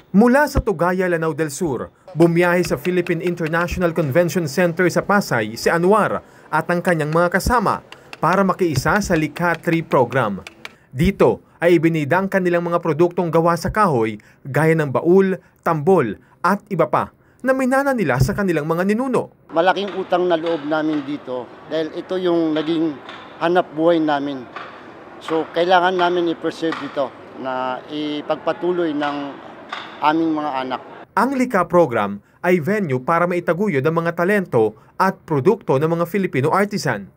Mula sa Tugaya, Lanao del Sur, bumiyahe sa Philippine International Convention Center sa Pasay si Anwar at ang kanyang mga kasama para makiisa sa Likha 3 program. Dito ay ibinida ang kanilang mga produktong gawa sa kahoy gaya ng baul, tambol at iba pa na minana nila sa kanilang mga ninuno. Malaking utang na loob namin dito dahil ito yung naging hanap buhay namin. So kailangan namin i-preserve ito na ipagpatuloy ng aming mga anak. Ang Likha program ay venue para maitaguyod ang mga talento at produkto ng mga Filipino artisan.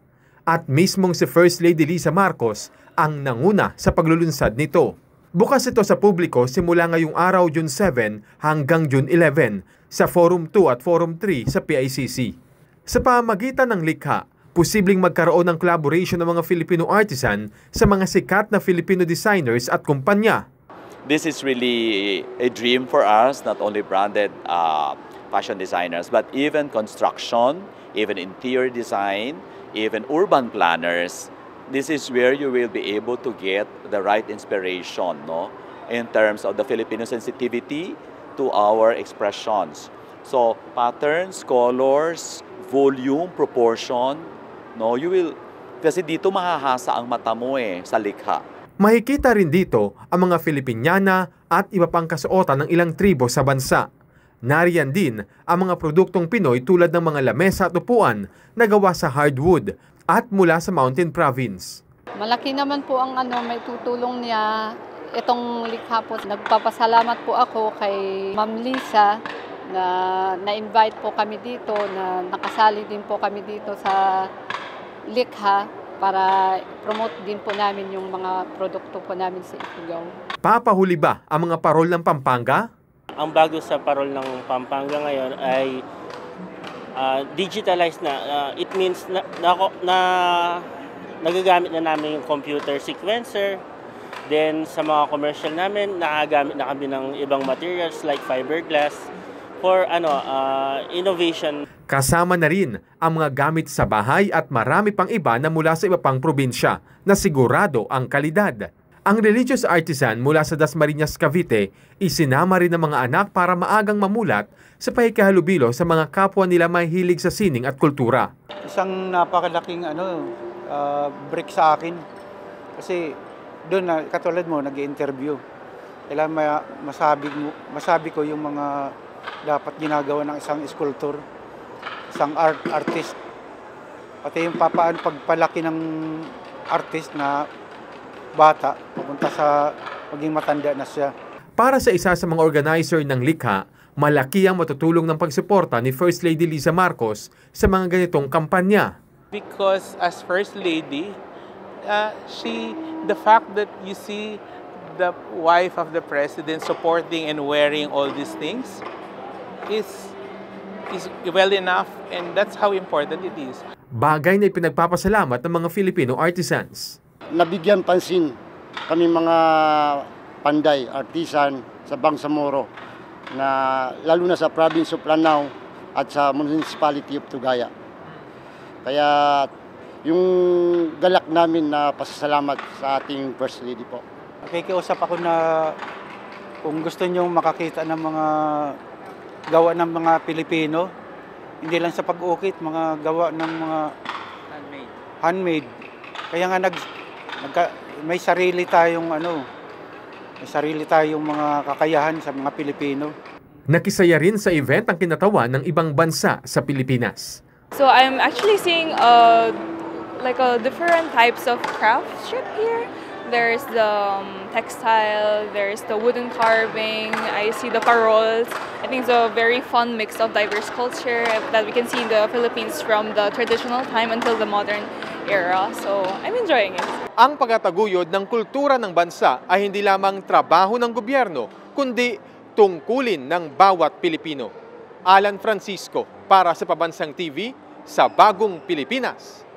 At mismong si First Lady Lisa Marcos ang nanguna sa paglulunsad nito. Bukas ito sa publiko simula ngayong araw June 7 hanggang June 11 sa Forum 2 at Forum 3 sa PICC. Sa pamamagitan ng Likha, posibleng magkaroon ng collaboration ng mga Filipino artisan sa mga sikat na Filipino designers at kumpanya. This is really a dream for us, not only branded fashion designers, but even construction, even interior design, even urban planners. This is where you will be able to get the right inspiration, no, in terms of the Filipino sensitivity to our expressions. So patterns, colors, volume, proportion, no, you will, kasi dito mahahasa ang mata mo sa Likha. Makikita rin dito ang mga Filipiniana at iba pang kasuotan ng ilang tribo sa bansa. Nariyan din ang mga produktong Pinoy tulad ng mga lamesa at upuan na gawa sa hardwood at mula sa Mountain Province. Malaki naman po ang may tutulong niya itong Likha po. Nagpapasalamat po ako kay Ma'am Lisa na na-invite po kami dito, na nakasali din po kami dito sa Likha para promote din po namin yung mga produkto po namin sa Ifugao. Papahuli ba ang mga parol ng Pampanga? Ang bago sa parol ng Pampanga ngayon ay digitalized na. It means na nagagamit na namin yung computer sequencer. Then sa mga commercial namin, nagagamit na kami ng ibang materials like fiberglass for innovation. Kasama na rin ang mga gamit sa bahay at marami pang iba na mula sa iba pang probinsya na sigurado ang kalidad. Ang religious artisan mula sa Dasmariñas, Cavite, isinama rin ng mga anak para maagang mamulat sa pakikihalubilo sa mga kapwa nila mahilig sa sining at kultura. Isang napakalaking break sa akin kasi doon katulad mo nag-interview. Kailangan masabi ko yung mga dapat ginagawa ng isang sculptor, isang artist. Pati yung pagpalaki ng artist na bata, papunta sa maging matanda na siya. Para sa isa sa mga organizer ng Likha, malaki ang matutulong ng pagsuporta ni First Lady Lisa Marcos sa mga ganitong kampanya. Because as First Lady, the fact that you see the wife of the President supporting and wearing all these things is well enough, and that's how important it is. Bagay na ipinagpapasalamat ng mga Filipino artisans. Nabigyan pansin kami mga panday, artisan sa Bangsamoro, na lalo na sa province of Lanao at sa municipality of Tugaya. Kaya yung galak namin na pasasalamat sa ating First Lady po. Nakikiusap ako na kung gusto nyo makakita ng mga gawa ng mga Pilipino, hindi lang sa pag-ukit, mga gawa ng mga handmade. Kaya nga may sarili tayong mga kakayahan sa mga Pilipino. Nakisaya rin sa event ang kinatawan ng ibang bansa sa Pilipinas. So I'm actually seeing different types of craftsmanship here. There's the textile, there's the wooden carving, I see the paroles. I think it's a very fun mix of diverse culture that we can see in the Philippines from the traditional time until the modern era. So I'm enjoying it. Ang pagtataguyod ng kultura ng bansa ay hindi lamang trabaho ng gobyerno, kundi tungkulin ng bawat Pilipino. Alan Francisco para sa Pabansang TV sa Bagong Pilipinas.